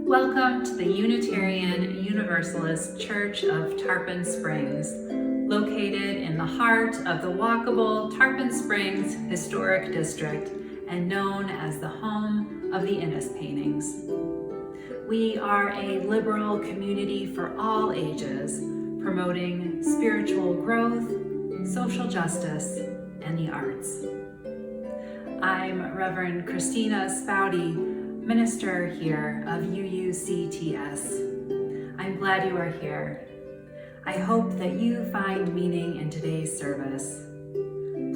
Welcome to the Unitarian Universalist Church of Tarpon Springs, located in the heart of the walkable Tarpon Springs Historic District and known as the home of the Innes paintings. We are a liberal community for all ages, promoting spiritual growth, social justice, and the arts. I'm Reverend Kristina Spaude, minister here of UUCTS. I'm glad you are here. I hope that you find meaning in today's service.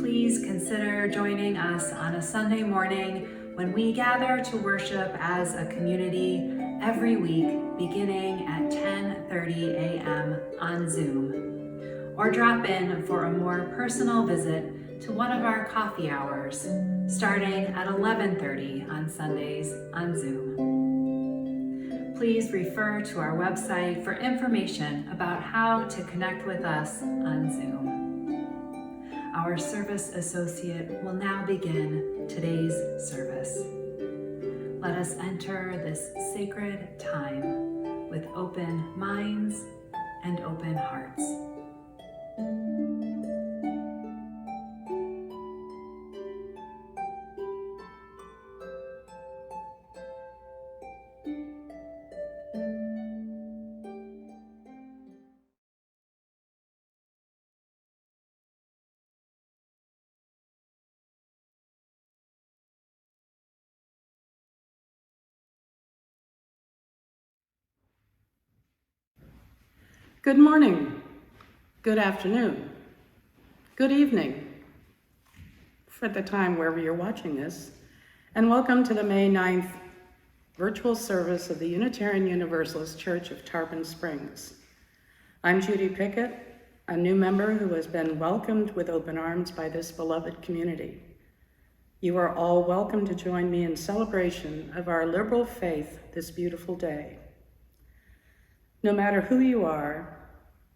Please consider joining us on a Sunday morning when we gather to worship as a community every week beginning at 10:30 a.m. on Zoom, or drop in for a more personal visit to one of our coffee hours starting at 11:30 on Sundays on Zoom. Please refer to our website for information about how to connect with us on Zoom. Our service associate will now begin today's service. Let us enter this sacred time with open minds and open hearts. Good morning, good afternoon, good evening, for the time wherever you're watching this, and welcome to the May 9th virtual service of the Unitarian Universalist Church of Tarpon Springs. I'm Judy Pickett, a new member who has been welcomed with open arms by this beloved community. You are all welcome to join me in celebration of our liberal faith this beautiful day. No matter who you are,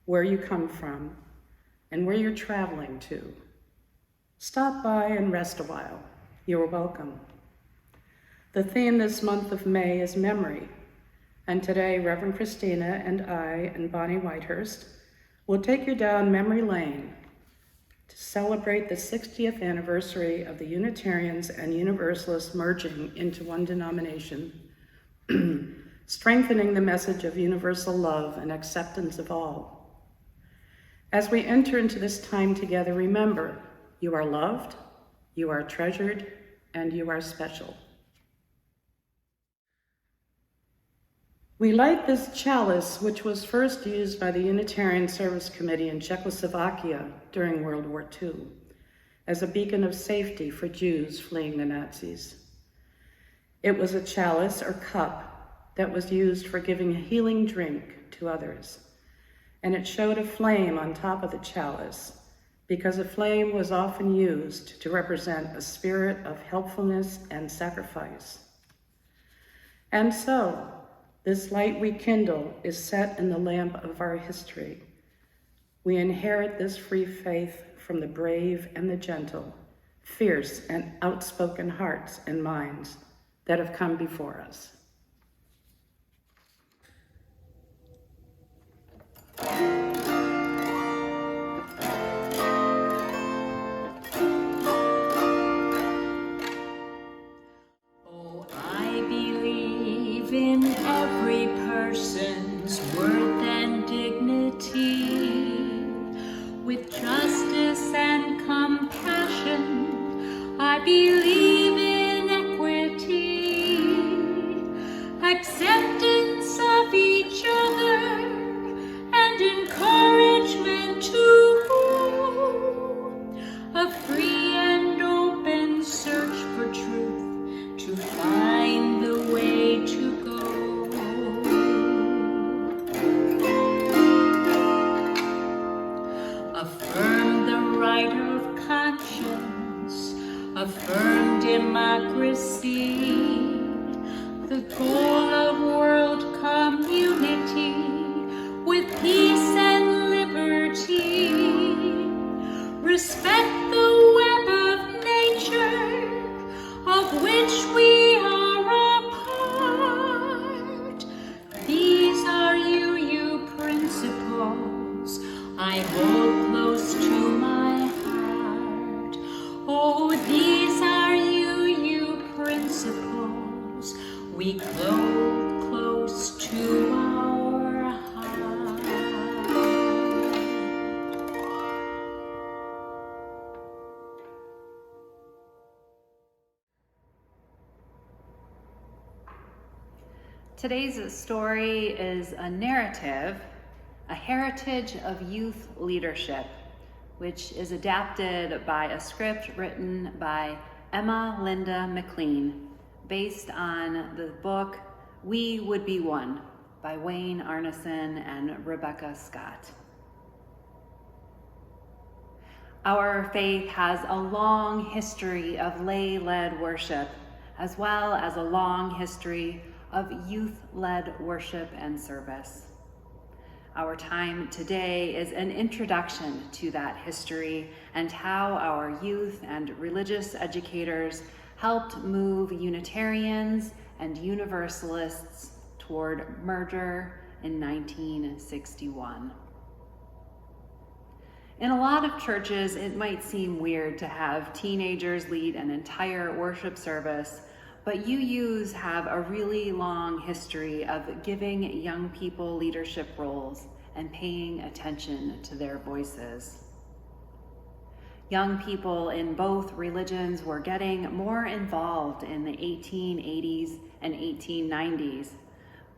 where you come from, and where you're traveling to, stop by and rest a while. You are welcome. The theme this month of May is memory, and today Reverend Kristina and I and Bonnie Whitehurst will take you down memory lane to celebrate the 60th anniversary of the Unitarians and Universalists merging into one denomination, strengthening the message of universal love and acceptance of all. As we enter into this time together, remember, you are loved, you are treasured, and you are special. We light this chalice, which was first used by the Unitarian Service Committee in Czechoslovakia during World War II, as a beacon of safety for Jews fleeing the Nazis. It was a chalice or cup that was used for giving a healing drink to others. And it showed a flame on top of the chalice because a flame was often used to represent a spirit of helpfulness and sacrifice. And so, this light we kindle is set in the lamp of our history. We inherit this free faith from the brave and the gentle, fierce and outspoken hearts and minds that have come before us. Oh, I believe in every person's worth and dignity. With justice and compassion, I believe in equity, acceptance of each other, and encouragement to a free and open search for truth to find the way to go. Affirm the right of conscience, affirm democracy, the goal of world community with peace and liberty. Respect the web of nature of which we are a part. we go close to our heart. Today's story is a narrative, a heritage of youth leadership, which is adapted by a script written by Emma Linda McLean, based on the book We Would Be One by Wayne Arneson and Rebecca Scott. Our faith has a long history of lay-led worship, as well as a long history of youth-led worship and service. Our time today is an introduction to that history and how our youth and religious educators helped move Unitarians and Universalists toward merger in 1961. In a lot of churches, it might seem weird to have teenagers lead an entire worship service, but UUs have a really long history of giving young people leadership roles and paying attention to their voices. Young people in both religions were getting more involved in the 1880s and 1890s,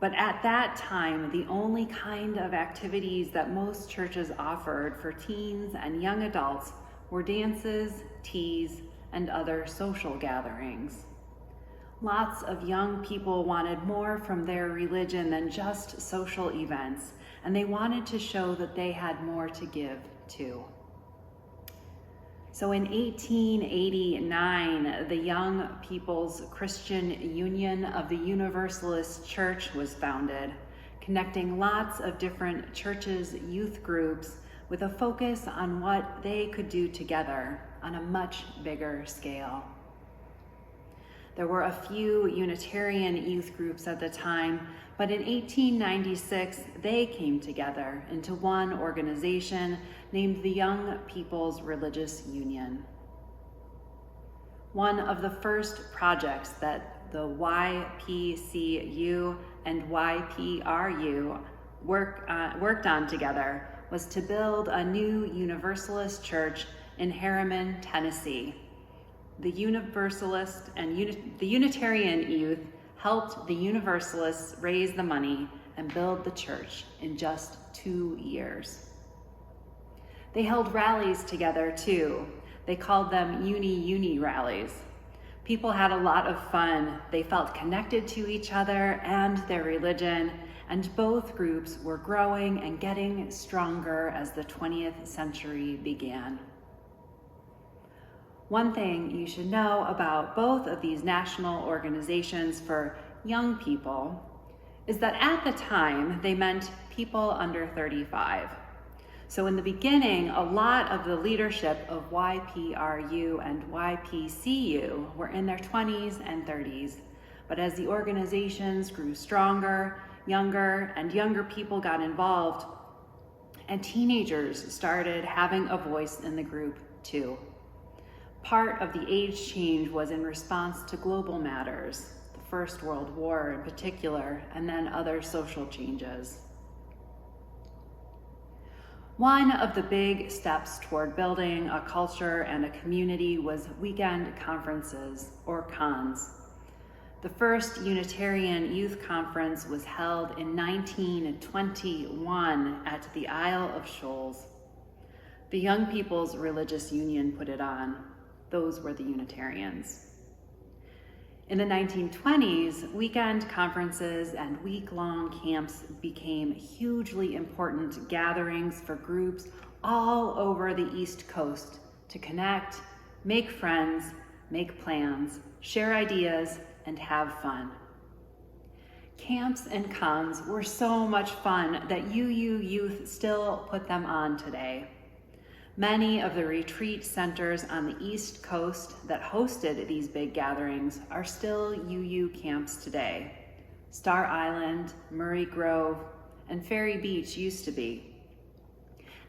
but at that time, the only kind of activities that most churches offered for teens and young adults were dances, teas, and other social gatherings. Lots of young people wanted more from their religion than just social events, and they wanted to show that they had more to give too. So in 1889, the Young People's Christian Union of the Universalist Church was founded, connecting lots of different churches' youth groups with a focus on what they could do together on a much bigger scale. There were a few Unitarian youth groups at the time, but in 1896, they came together into one organization named the Young People's Religious Union. One of the first projects that the YPCU and YPRU worked on together was to build a new Universalist church in Harriman, Tennessee. The Universalist and the Unitarian youth helped the Universalists raise the money and build the church in just 2 years. They held rallies together too. They called them uni rallies. People had a lot of fun. They felt connected to each other and their religion, and both groups were growing and getting stronger as the 20th century began. One thing you should know about both of these national organizations for young people is that at the time, they meant people under 35. So in the beginning, a lot of the leadership of YPRU and YPCU were in their 20s and 30s. But as the organizations grew stronger, younger people got involved, and teenagers started having a voice in the group too. Part of the age change was in response to global matters, the First World War in particular, and then other social changes. One of the big steps toward building a culture and a community was weekend conferences, or cons. The first Unitarian Youth Conference was held in 1921 at the Isle of Shoals. The Young People's Religious Union put it on. Those were the Unitarians. In the 1920s, weekend conferences and week-long camps became hugely important gatherings for groups all over the East Coast to connect, make friends, make plans, share ideas, and have fun. Camps and cons were so much fun that UU youth still put them on today. Many of the retreat centers on the East Coast that hosted these big gatherings are still UU camps today. Star Island, Murray Grove, and Ferry Beach used to be.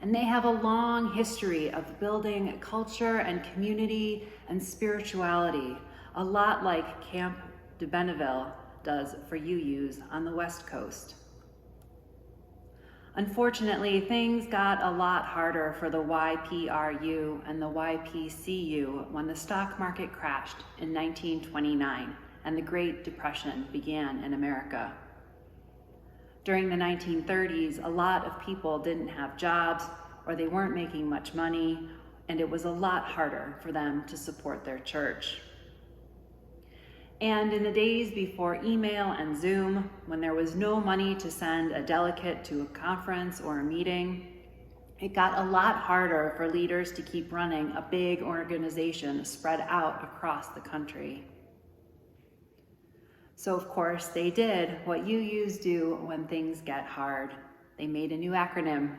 And they have a long history of building culture and community and spirituality, a lot like Camp de Benneville, does for UUs on the West Coast. Unfortunately, things got a lot harder for the YPRU and the YPCU when the stock market crashed in 1929 and the Great Depression began in America. During the 1930s, a lot of people didn't have jobs or they weren't making much money, and it was a lot harder for them to support their church. And in the days before email and Zoom, when there was no money to send a delegate to a conference or a meeting, it got a lot harder for leaders to keep running a big organization spread out across the country. So of course, they did what UUs do when things get hard. They made a new acronym.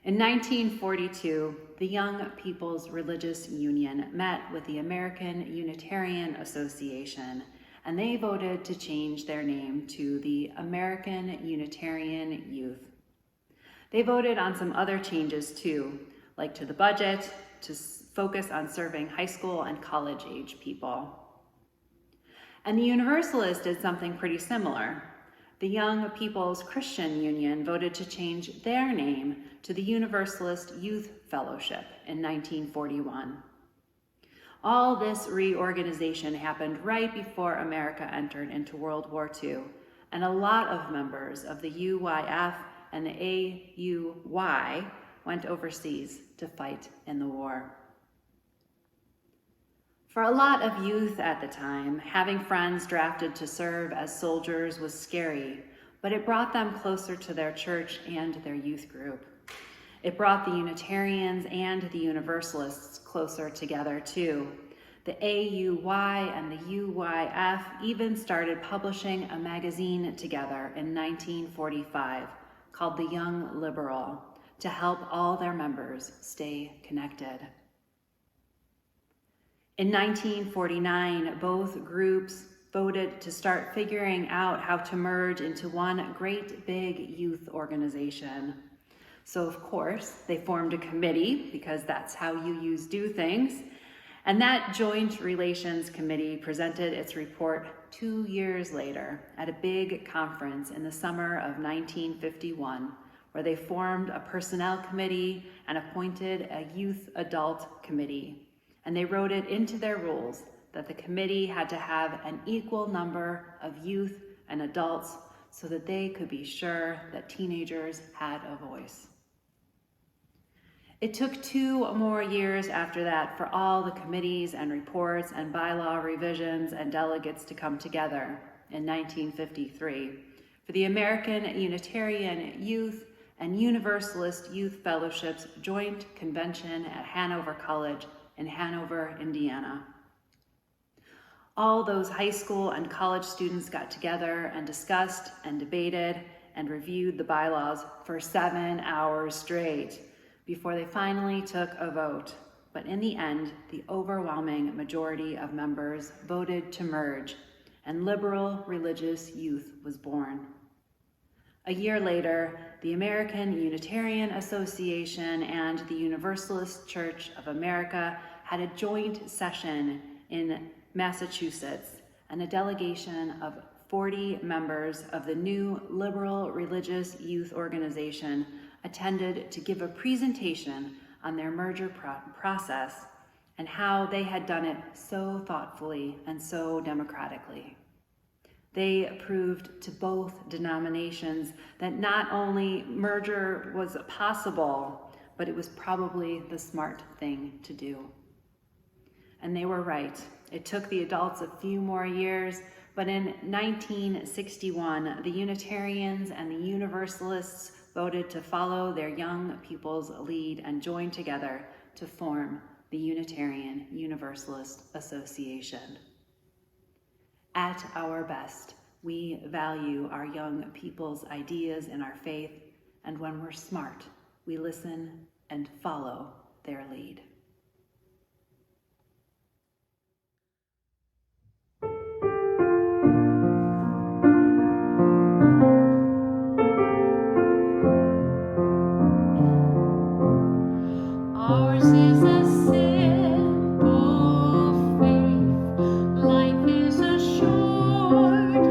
In 1942, the Young People's Religious Union met with the American Unitarian Association, and they voted to change their name to the American Unitarian Youth. They voted on some other changes too, like to the budget, to focus on serving high school and college age people. And the Universalist did something pretty similar. The Young People's Christian Union voted to change their name to the Universalist Youth Fellowship in 1941. All this reorganization happened right before America entered into World War II, and a lot of members of the UYF and the AUY went overseas to fight in the war. For a lot of youth at the time, having friends drafted to serve as soldiers was scary, but it brought them closer to their church and their youth group. It brought the Unitarians and the Universalists closer together too. The AUY and the UYF even started publishing a magazine together in 1945 called The Young Liberal to help all their members stay connected. In 1949, both groups voted to start figuring out how to merge into one great big youth organization. So of course, they formed a committee because that's how UUs do things. And that Joint Relations Committee presented its report 2 years later at a big conference in the summer of 1951, where they formed a personnel committee and appointed a youth adult committee. And they wrote it into their rules that the committee had to have an equal number of youth and adults so that they could be sure that teenagers had a voice. It took 2 more years after that for all the committees and reports and bylaw revisions and delegates to come together in 1953 for the American Unitarian Youth and Universalist Youth Fellowship's joint convention at Hanover College in Hanover, Indiana. All those high school and college students got together and discussed and debated and reviewed the bylaws for 7 hours straight before they finally took a vote. But in the end, the overwhelming majority of members voted to merge, and liberal religious youth was born. A year later, the American Unitarian Association and the Universalist Church of America had a joint session in Massachusetts, and a delegation of 40 members of the new liberal religious youth organization attended to give a presentation on their merger process and how they had done it so thoughtfully and so democratically. They proved to both denominations that not only merger was possible, but it was probably the smart thing to do. And they were right. It took the adults a few more years, but in 1961, the Unitarians and the Universalists voted to follow their young people's lead and join together to form the Unitarian Universalist Association. At our best, we value our young people's ideas and our faith, and when we're smart, we listen and follow their lead. Ours is a simple faith. Life is a short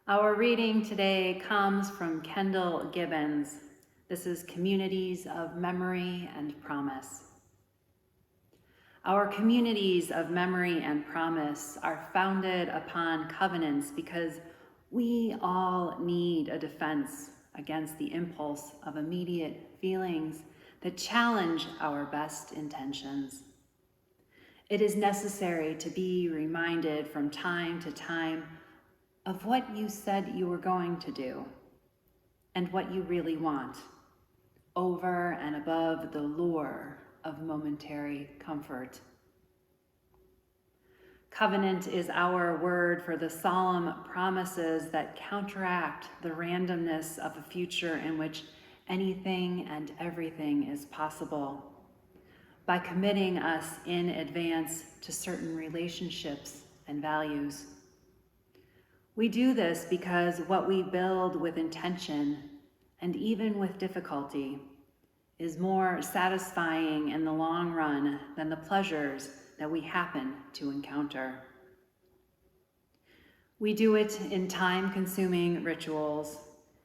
Our reading today comes from Kendall Gibbons. This is Communities of Memory and Promise. Our communities of memory and promise are founded upon covenants because we all need a defense against the impulse of immediate feelings that challenge our best intentions. It is necessary to be reminded from time to time of what you said you were going to do and what you really want, over and above the lure of momentary comfort. Covenant is our word for the solemn promises that counteract the randomness of a future in which anything and everything is possible, by committing us in advance to certain relationships and values. We do this because what we build with intention, and even with difficulty, is more satisfying in the long run than the pleasures that we happen to encounter. We do it in time-consuming rituals,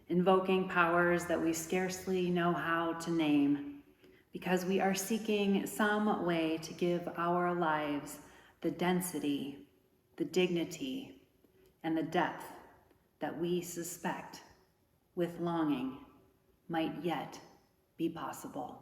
invoking powers that we scarcely know how to name, because we are seeking some way to give our lives the density, the dignity, and the depth that we suspect, with longing, might yet be possible.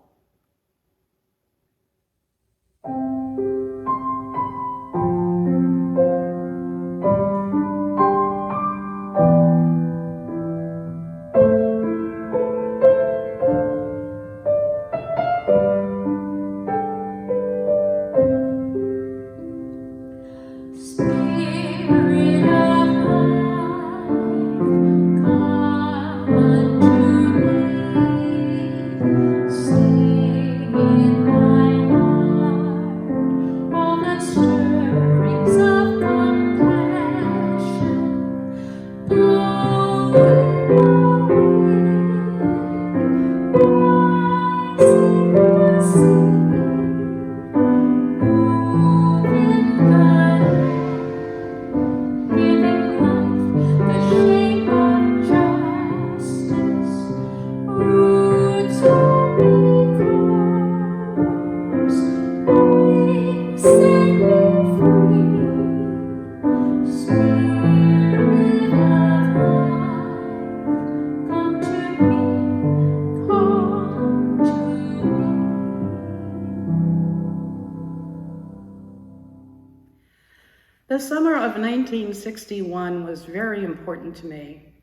The summer of 1961 was very important to me.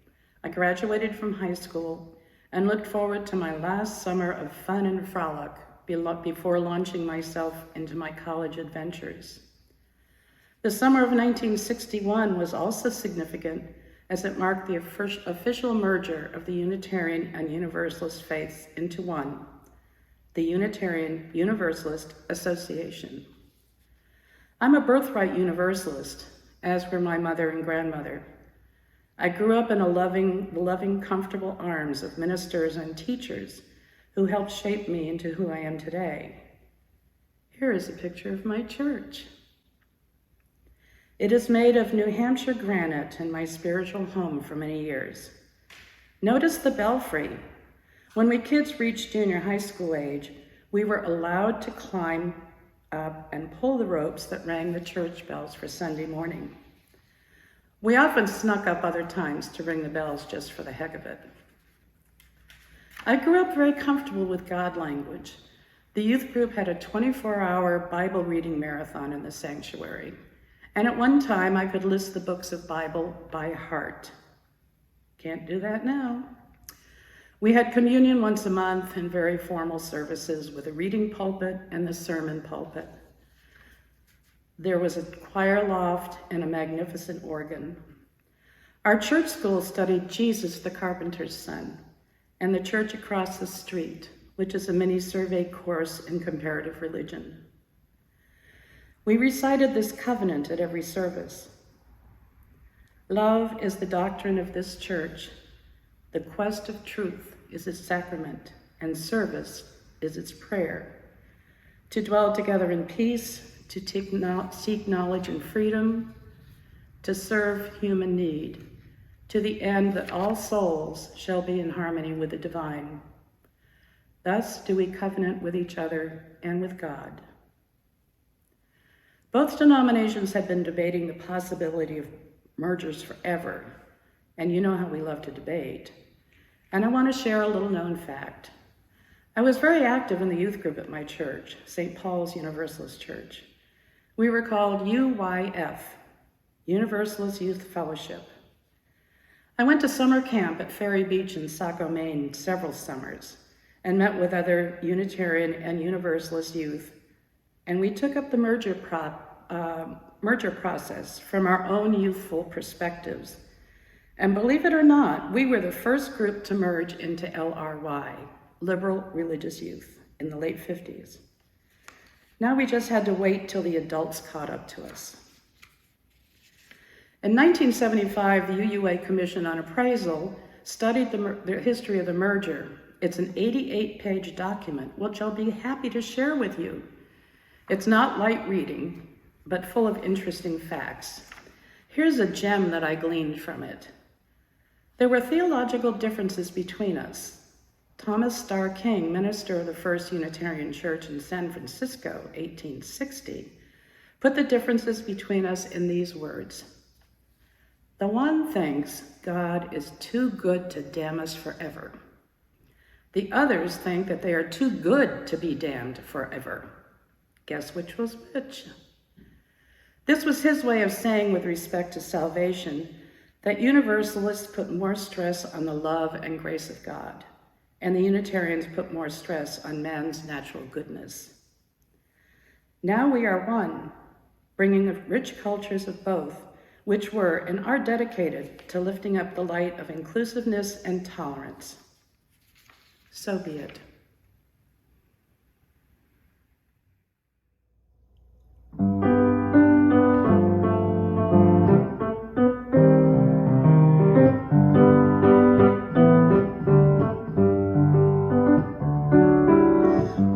I graduated from high school and looked forward to my last summer of fun and frolic before launching myself into my college adventures. The summer of 1961 was also significant as it marked the official merger of the Unitarian and Universalist faiths into one, the Unitarian Universalist Association. I'm a birthright Universalist, as were my mother and grandmother. I grew up in the loving, comfortable arms of ministers and teachers who helped shape me into who I am today. Here is a picture of my church. It is made of New Hampshire granite and my spiritual home for many years. Notice the belfry. When we kids reached junior high school age, we were allowed to climb up and pull the ropes that rang the church bells for Sunday morning. We often snuck up other times to ring the bells just for the heck of it. I grew up very comfortable with God language. The youth group had a 24-hour Bible reading marathon in the sanctuary, and at one time I could list the books of Bible by heart. Can't do that now. We had communion once a month and very formal services with a reading pulpit and the sermon pulpit. There was a choir loft and a magnificent organ. Our church school studied Jesus, the carpenter's son, and the church across the street, which is a mini survey course in comparative religion. We recited this covenant at every service. Love is the doctrine of this church. The quest of truth is its sacrament, and service is its prayer. To dwell together in peace, to seek knowledge and freedom, to serve human need, to the end that all souls shall be in harmony with the divine. Thus do we covenant with each other and with God. Both denominations have been debating the possibility of mergers forever, and you know how we love to debate. And I want to share a little known fact. I was very active in the youth group at my church, St. Paul's Universalist Church. We were called UYF, Universalist Youth Fellowship. I went to summer camp at Ferry Beach in Saco, Maine several summers and met with other Unitarian and Universalist youth, and we took up the merger process from our own youthful perspectives. And believe it or not, we were the first group to merge into LRY, Liberal Religious Youth, in the late 50s. Now we just had to wait till the adults caught up to us. In 1975, the UUA Commission on Appraisal studied the history of the merger. It's an 88-page document, which I'll be happy to share with you. It's not light reading, but full of interesting facts. Here's a gem that I gleaned from it. There were theological differences between us. Thomas Starr King, minister of the First Unitarian Church in San Francisco, 1860, put the differences between us in these words. The one thinks God is too good to damn us forever. The others think that they are too good to be damned forever. Guess which was which? This was his way of saying, with respect to salvation, that Universalists put more stress on the love and grace of God, and the Unitarians put more stress on man's natural goodness. Now we are one, bringing the rich cultures of both, which were and are dedicated to lifting up the light of inclusiveness and tolerance. So be it.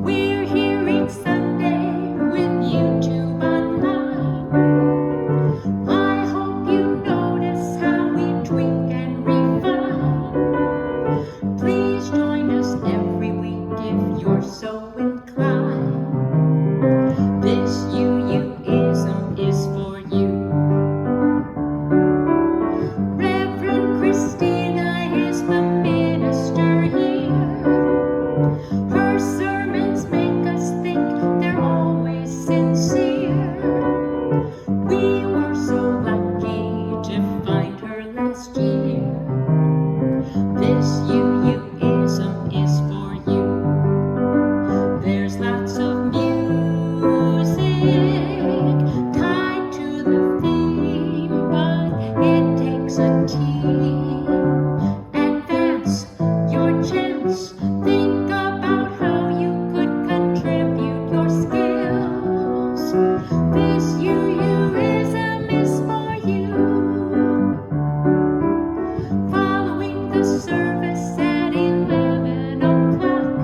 We're here each Sunday with YouTube online. I hope you notice how we tweak and refine. Please join us every week if you're so inclined. This UUism is for you. Reverend Kristina is the minister here. Her sermons make us think they're always sincere. We were so lucky to find her last year. This UUism is for you. There's lots of music tied to the theme, but it takes a team. Advance your chance. Think about how you could contribute your skills. This UUism is for you. Following the service at 11 o'clock.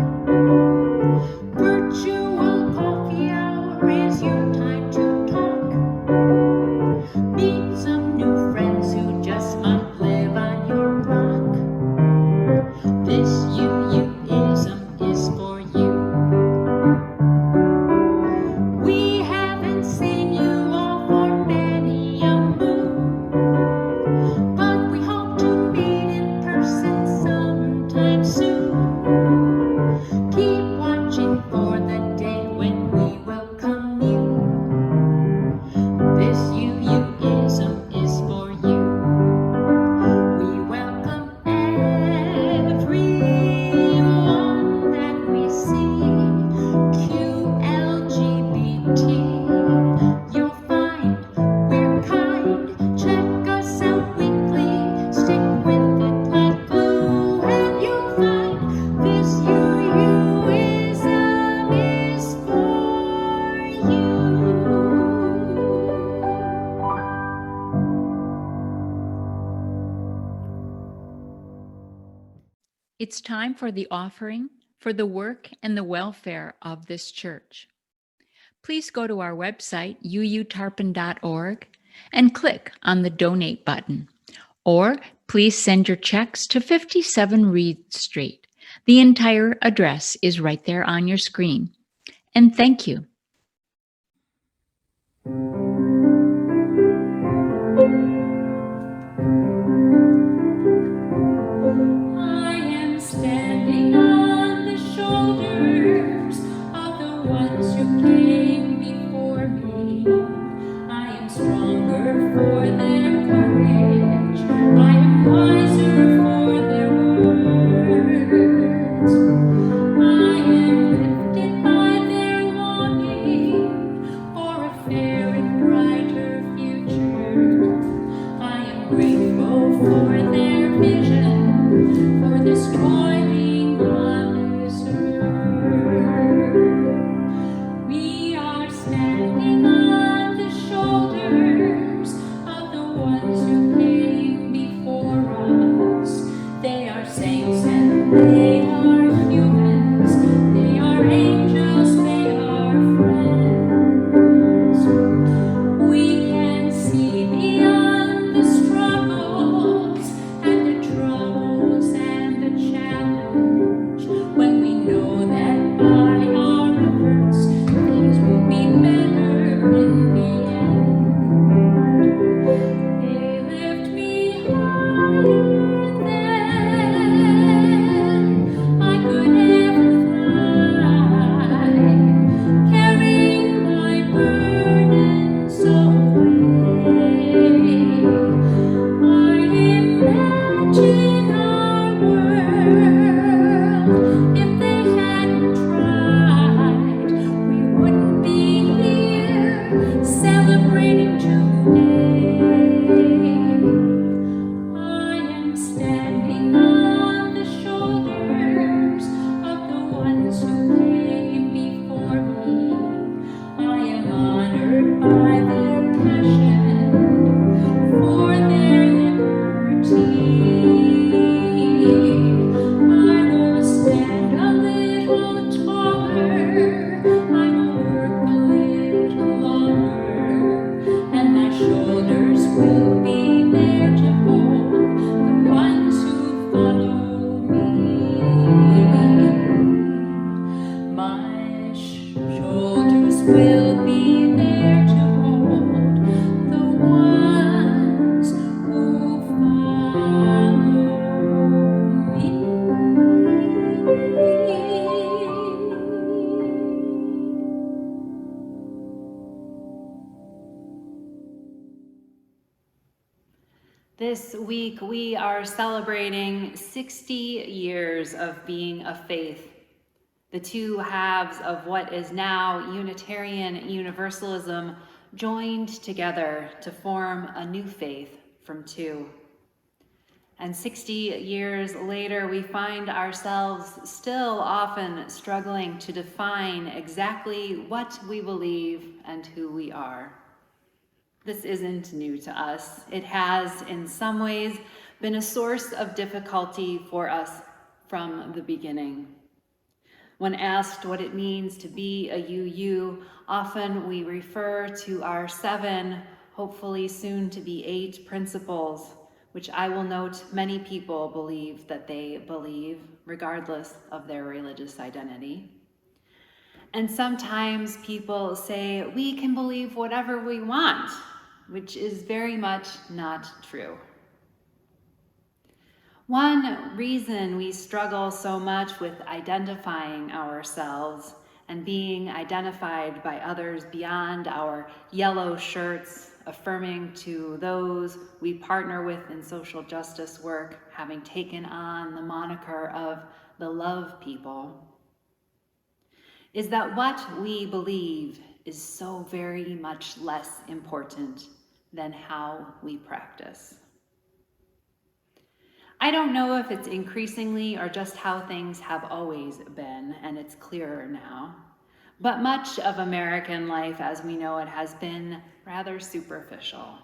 Virtual coffee hour is your time to talk. Meet some new friends who just might live on your block. This UUism is for you. We haven't seen you all for many a moon, but we hope to meet in person sometime soon. Keep watching for the day when we welcome you. This UUism is for you. We welcome everyone that we see. QLGBT. You'll find we're kind. Check us out weekly. Stick with it like glue, and you'll find this UUism is for you. It's time for the offering for the work and the welfare of this church. Please go to our website, uutarpon.org, and click on the donate button, or Please send your checks to 57 Reed Street. The entire address is right there on your screen. And thank you. I am standing on the shoulders of the ones who came before me. I am stronger for their courage. I am wiser for their words. I am lifted by their longing for a fair and brighter future. I am grateful for their vision, for this toiling on this earth. We are standing on the shoulders of the ones who came before us. They are saints and they are humans. They are angels, they are friends. We can see beyond the struggles and the troubles and the challenge when we know that by our efforts things will be better in the end. They lift me higher than I could ever fly, carrying my burdens away. I imagine our world, if they hadn't tried, we wouldn't be here celebrating today. I am standing on the shoulders of the ones who came before me. I am honored by their passion for their liberty. I will stand a little taller. I will work a little longer, and my shoulders will be there to hold the ones who follow me. My shoulders will be there to hold the ones who follow me. This week, we are celebrating 60 years of being a faith, the two halves of what is now Unitarian Universalism joined together to form a new faith from two. And 60 years later, we find ourselves still often struggling to define exactly what we believe and who we are. This isn't new to us. It has, in some ways, been a source of difficulty for us from the beginning. When asked what it means to be a UU, often we refer to our 7, hopefully soon to be 8 principles, which I will note many people believe that they believe, regardless of their religious identity. And sometimes people say we can believe whatever we want, which is very much not true. One reason we struggle so much with identifying ourselves and being identified by others beyond our yellow shirts, affirming to those we partner with in social justice work, having taken on the moniker of the love people, is that what we believe is so very much less important than how we practice. I don't know if it's increasingly or just how things have always been, and it's clearer now, but much of American life as we know it has been rather superficial.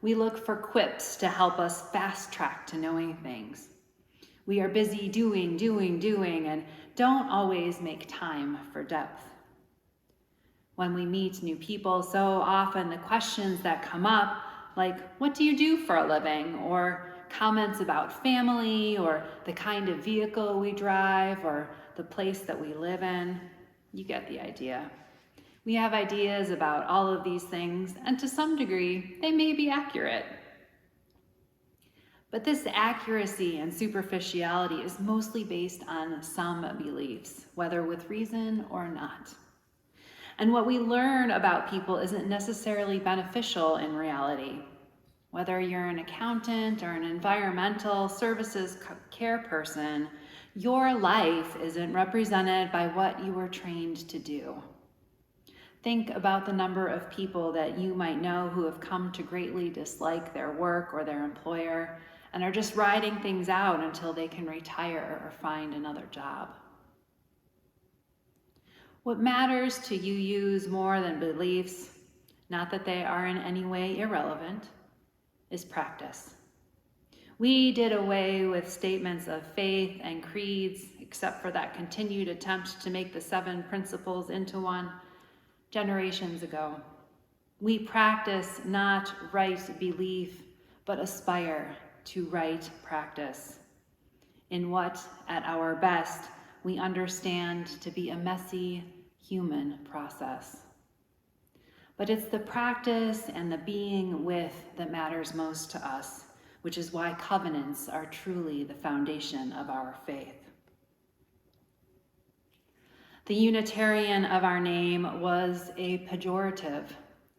We look for quips to help us fast track to knowing things. We are busy doing, and don't always make time for depth. When we meet new people, so often the questions that come up, like, what do you do for a living? Or comments about family or the kind of vehicle we drive or the place that we live in. You get the idea. We have ideas about all of these things, and to some degree, they may be accurate. But this accuracy and superficiality is mostly based on some beliefs, whether with reason or not. And what we learn about people isn't necessarily beneficial in reality. Whether you're an accountant or an environmental services care person, your life isn't represented by what you were trained to do. Think about the number of people that you might know who have come to greatly dislike their work or their employer and are just riding things out until they can retire or find another job. What matters to UUs more than beliefs, not that they are in any way irrelevant, is practice. We did away with statements of faith and creeds, except for that continued attempt to make the 7 principles into one, generations ago. We practice not right belief, but aspire to right practice in what, at our best, we understand to be a messy human process. But it's the practice and the being with that matters most to us, which is why covenants are truly the foundation of our faith. The Unitarian of our name was a pejorative,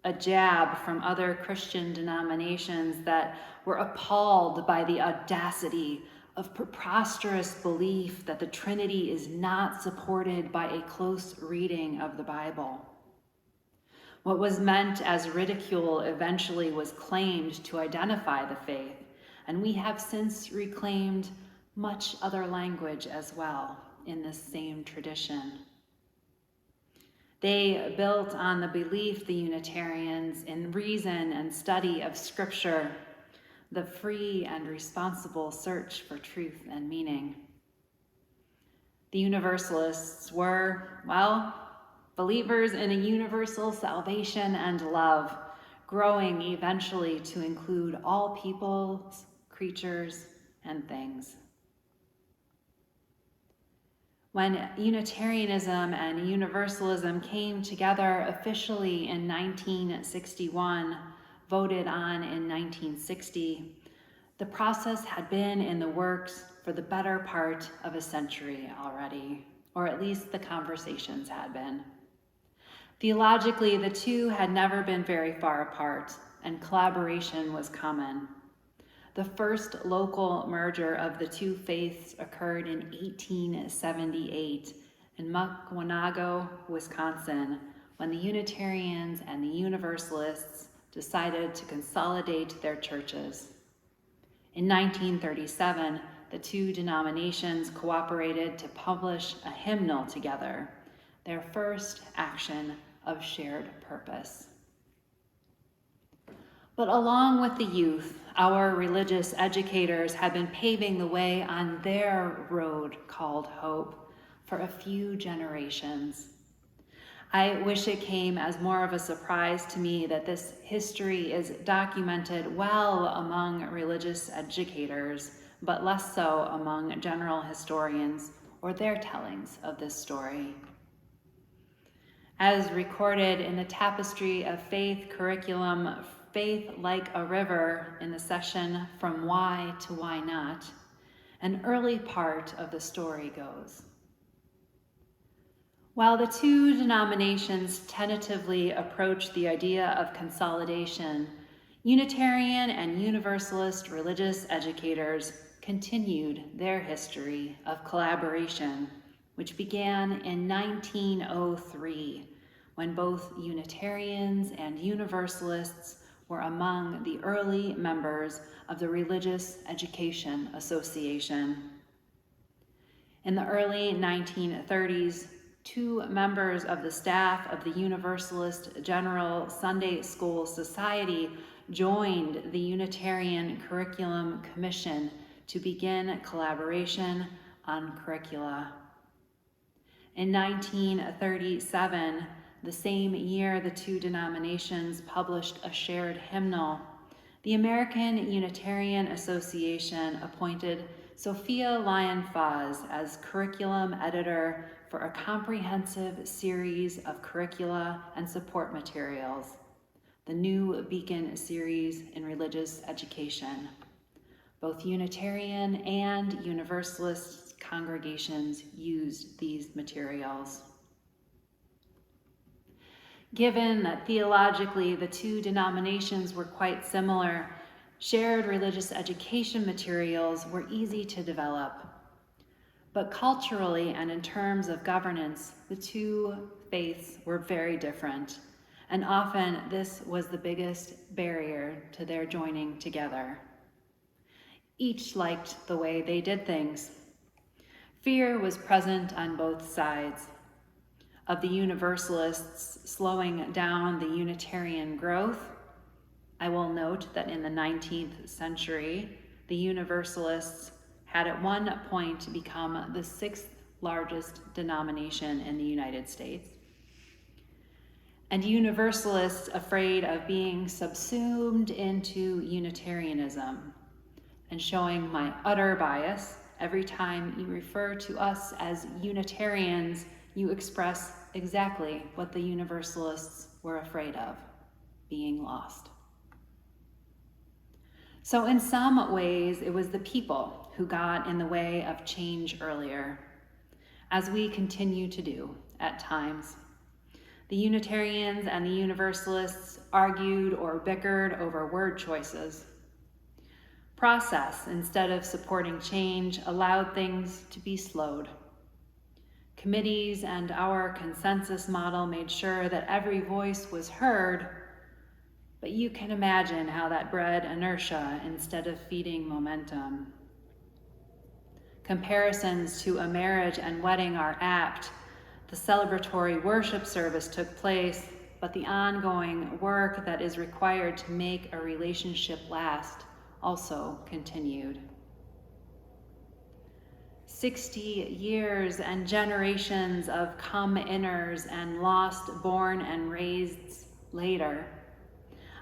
a jab from other Christian denominations that were appalled by the audacity of preposterous belief that the Trinity is not supported by a close reading of the Bible. What was meant as ridicule eventually was claimed to identify the faith, and we have since reclaimed much other language as well in this same tradition. They built on the belief, the Unitarians, in reason and study of Scripture, the free and responsible search for truth and meaning. The Universalists were, well, believers in a universal salvation and love, growing eventually to include all peoples, creatures, and things. When Unitarianism and Universalism came together officially in 1961, voted on in 1960, the process had been in the works for the better part of a century already, or at least the conversations had been. Theologically, the two had never been very far apart, and collaboration was common. The first local merger of the two faiths occurred in 1878 in Muckwonago, Wisconsin, when the Unitarians and the Universalists decided to consolidate their churches. In 1937, the two denominations cooperated to publish a hymnal together, their first action of shared purpose. But along with the youth, our religious educators had been paving the way on their road called hope for a few generations. I wish it came as more of a surprise to me that this history is documented well among religious educators, but less so among general historians or their tellings of this story. As recorded in the Tapestry of Faith curriculum, Faith Like a River, in the session From Why to Why Not, an early part of the story goes. While the two denominations tentatively approached the idea of consolidation, Unitarian and Universalist religious educators continued their history of collaboration, which began in 1903, when both Unitarians and Universalists were among the early members of the Religious Education Association. In the early 1930s, 2 members of the staff of the Universalist General Sunday School Society joined the Unitarian Curriculum Commission to begin collaboration on curricula. In 1937, the same year the two denominations published a shared hymnal, The American Unitarian Association appointed Sophia Lyon-Faz as curriculum editor for a comprehensive series of curricula and support materials, the New Beacon series in religious education. Both Unitarian and Universalist congregations used these materials. Given that theologically the two denominations were quite similar, shared religious education materials were easy to develop. But culturally and in terms of governance, the two faiths were very different, and often this was the biggest barrier to their joining together. Each liked the way they did things. Fear was present on both sides. Of the Universalists slowing down the Unitarian growth, I will note that in the 19th century, the Universalists had at one point become the 6th largest denomination in the United States. And Universalists afraid of being subsumed into Unitarianism, and showing my utter bias, every time you refer to us as Unitarians, you express exactly what the Universalists were afraid of, being lost. So in some ways, it was the people who got in the way of change earlier, as we continue to do at times. The Unitarians and the Universalists argued or bickered over word choices. Process, instead of supporting change, allowed things to be slowed. Committees and our consensus model made sure that every voice was heard, but you can imagine how that bred inertia instead of feeding momentum. Comparisons to a marriage and wedding are apt. The celebratory worship service took place, but the ongoing work that is required to make a relationship last also continued. 60 years and generations of come-inners and lost, born, and raised later,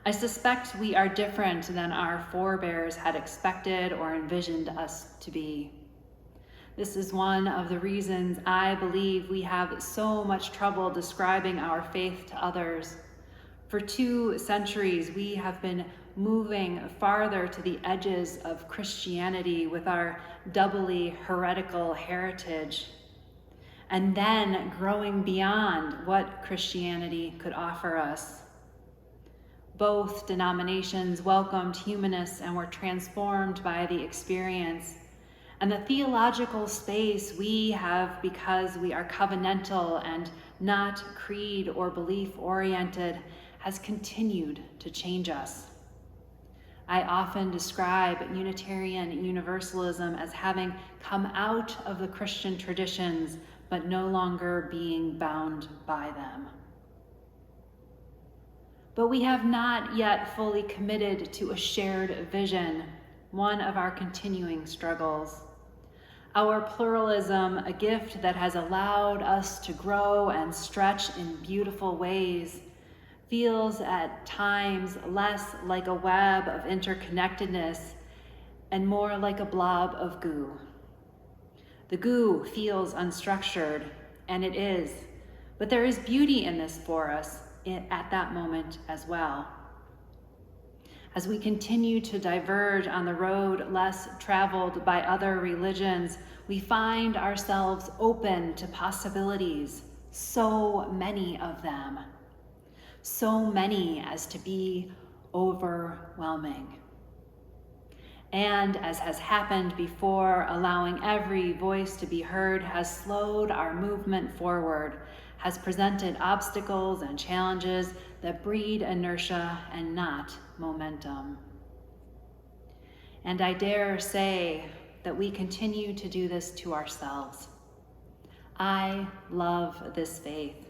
I suspect we are different than our forebears had expected or envisioned us to be. This is one of the reasons I believe we have so much trouble describing our faith to others. For 2 centuries, we have been moving farther to the edges of Christianity with our doubly heretical heritage, and then growing beyond what Christianity could offer us. Both denominations welcomed humanists and were transformed by the experience. And the theological space we have, because we are covenantal and not creed or belief oriented, has continued to change us. I often describe Unitarian Universalism as having come out of the Christian traditions, but no longer being bound by them. But we have not yet fully committed to a shared vision, one of our continuing struggles. Our pluralism, a gift that has allowed us to grow and stretch in beautiful ways, feels at times less like a web of interconnectedness and more like a blob of goo. The goo feels unstructured, and it is, but there is beauty in this for us at that moment as well. As we continue to diverge on the road less traveled by other religions, we find ourselves open to possibilities, so many of them. So many as to be overwhelming. And as has happened before, allowing every voice to be heard has slowed our movement forward, has presented obstacles and challenges that breed inertia and not momentum. And I dare say that we continue to do this to ourselves. I love this faith.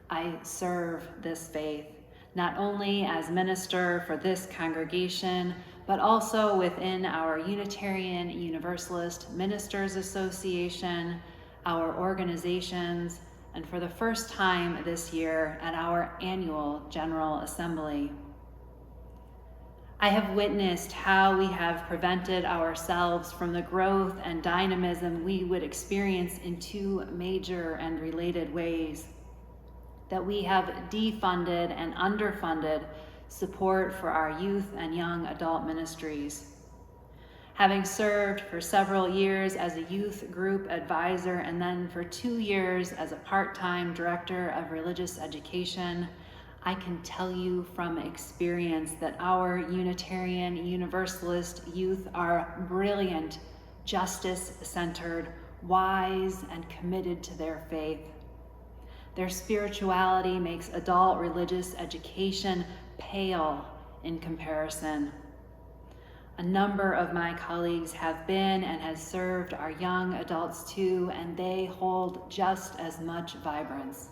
I serve this faith, not only as minister for this congregation, but also within our Unitarian Universalist Ministers Association, our organizations, and for the first time this year at our annual General Assembly. I have witnessed how we have prevented ourselves from the growth and dynamism we would experience in two major and related ways. That we have defunded and underfunded support for our youth and young adult ministries. Having served for several years as a youth group advisor and then for 2 years as a part-time director of religious education, I can tell you from experience that our Unitarian Universalist youth are brilliant, justice-centered, wise, and committed to their faith. Their spirituality makes adult religious education pale in comparison. A number of my colleagues have been and have served our young adults too, and they hold just as much vibrance.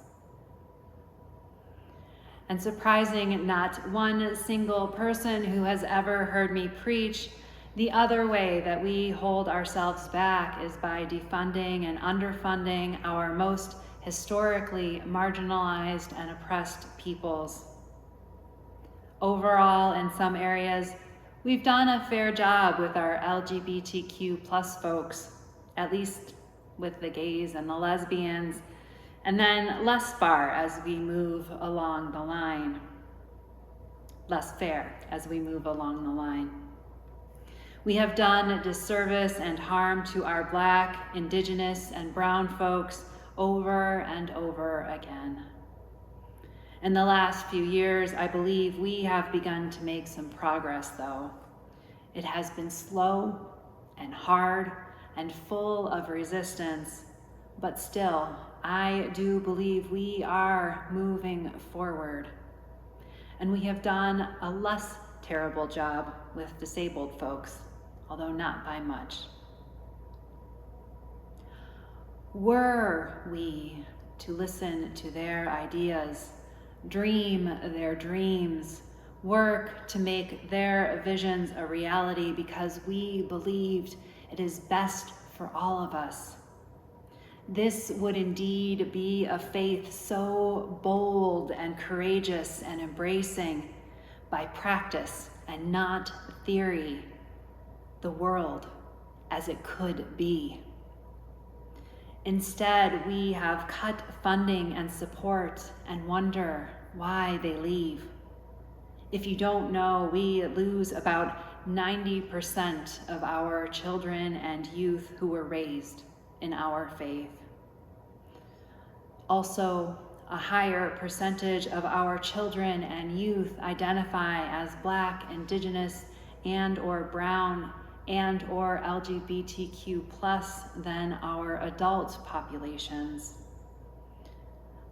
And surprising not one single person who has ever heard me preach, the other way that we hold ourselves back is by defunding and underfunding our most historically marginalized and oppressed peoples. Overall, in some areas, we've done a fair job with our LGBTQ plus folks, at least with the gays and the lesbians, and then less far as we move along the line. Less fair as we move along the line. We have done disservice and harm to our Black, Indigenous, and brown folks over and over again. In the last few years, I believe we have begun to make some progress, though. It has been slow and hard and full of resistance, but still, I do believe we are moving forward. And we have done a less terrible job with disabled folks, although not by much. Were we to listen to their ideas, dream their dreams, work to make their visions a reality because we believed it is best for all of us, this would indeed be a faith so bold and courageous and embracing by practice and not theory, the world as it could be. Instead, we have cut funding and support and wonder why they leave. If you don't know, we lose about 90% of our children and youth who were raised in our faith. Also, a higher percentage of our children and youth identify as Black, Indigenous, and or brown and or LGBTQ plus than our adult populations.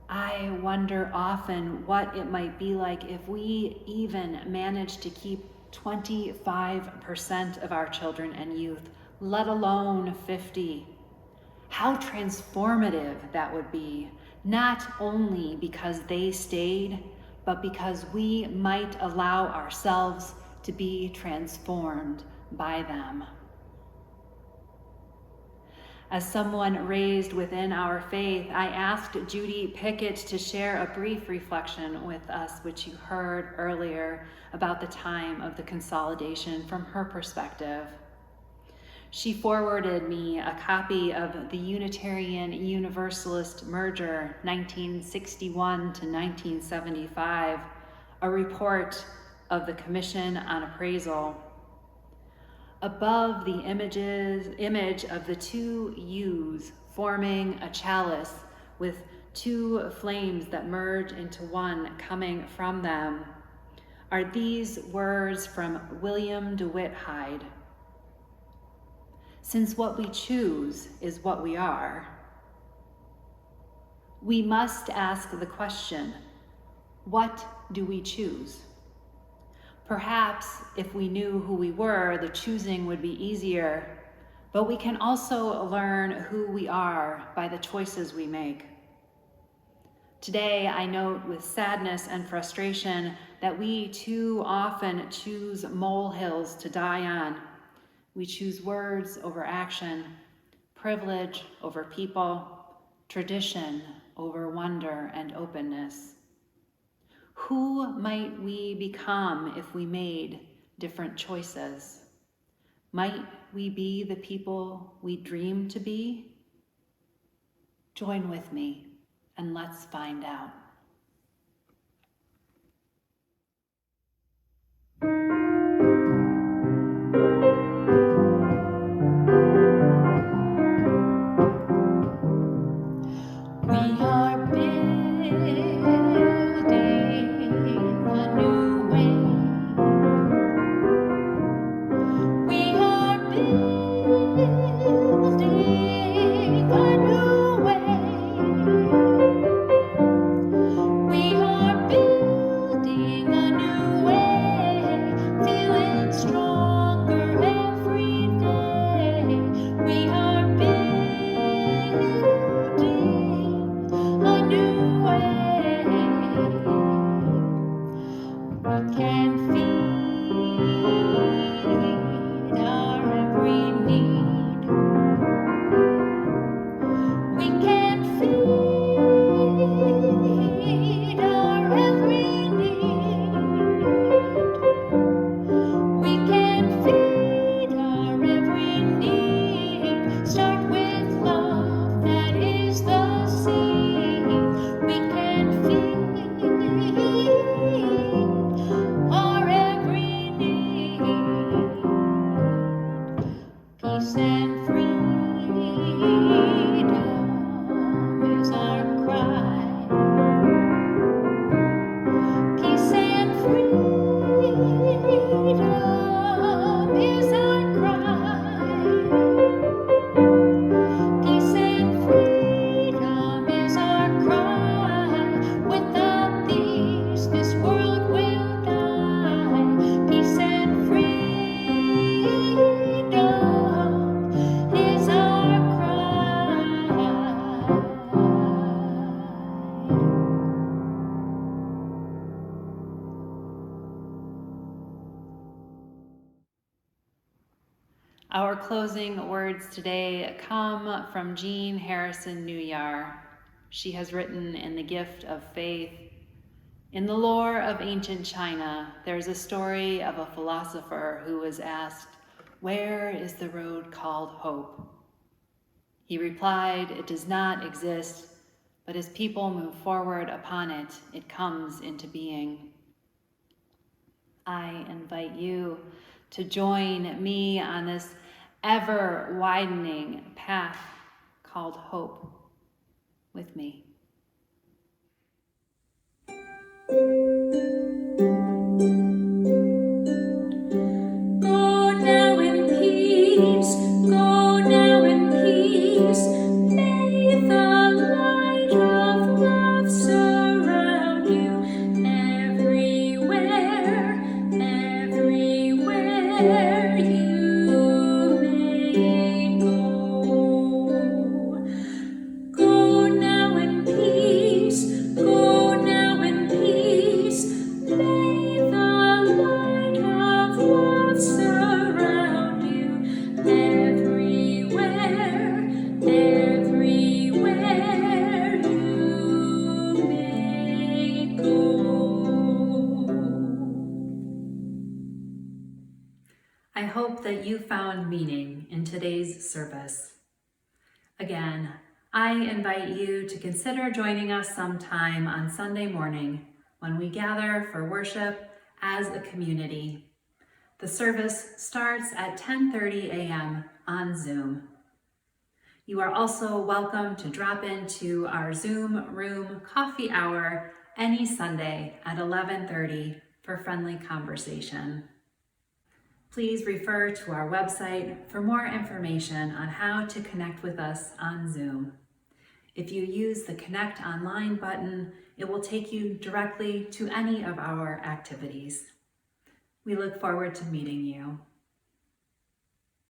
I wonder often what it might be like if we even managed to keep 25% of our children and youth, let alone 50. How transformative that would be, not only because they stayed, but because we might allow ourselves to be transformed by them. As someone raised within our faith, I asked Judy Pickett to share a brief reflection with us, which you heard earlier, about the time of the consolidation from her perspective. She forwarded me a copy of the Unitarian Universalist merger, 1961 to 1975, a report of the Commission on Appraisal. Above the image of the two U's forming a chalice with two flames that merge into one coming from them are these words from William DeWitt Hyde. Since what we choose is what we are, we must ask the question, what do we choose? Perhaps if we knew who we were, the choosing would be easier, but we can also learn who we are by the choices we make. Today, I note with sadness and frustration that we too often choose molehills to die on. We choose words over action, privilege over people, tradition over wonder and openness. Who might we become if we made different choices. Might we be the people we dream to be? Join with me and let's find out. We are building a new way. We are building a new way. We are building a new way, feeling stronger every day. We are building a new way. We can feed our every need. We can feed our every need. We can feed our every need. Start with love, that is the seed. We can feed our every need. Peace and freedom is our cry. Peace and freedom is our cry. Peace and freedom is our cry. Without these, this world will die. Peace and freedom is our cry. Our closing words today come from Jean Harrison Newyar. She has written in The Gift of Faith, "In the lore of ancient China, there's a story of a philosopher who was asked, 'Where is the road called hope?' He replied, 'It does not exist, but as people move forward upon it, it comes into being.' I invite you to join me on this ever-widening path called hope with me. Go now in peace, go now in peace. May the light of love surround you everywhere, everywhere you may go. Go now in peace, go now in peace. May the light of love surround you everywhere, everywhere you may go. I hope that you found meaning in today's service. Again, I invite you to consider joining us sometime on Sunday morning when we gather for worship as a community. The service starts at 10:30 a.m. on Zoom. You are also welcome to drop into our Zoom room coffee hour any Sunday at 11:30 for friendly conversation. Please refer to our website for more information on how to connect with us on Zoom. If you use the Connect Online button, it will take you directly to any of our activities. We look forward to meeting you.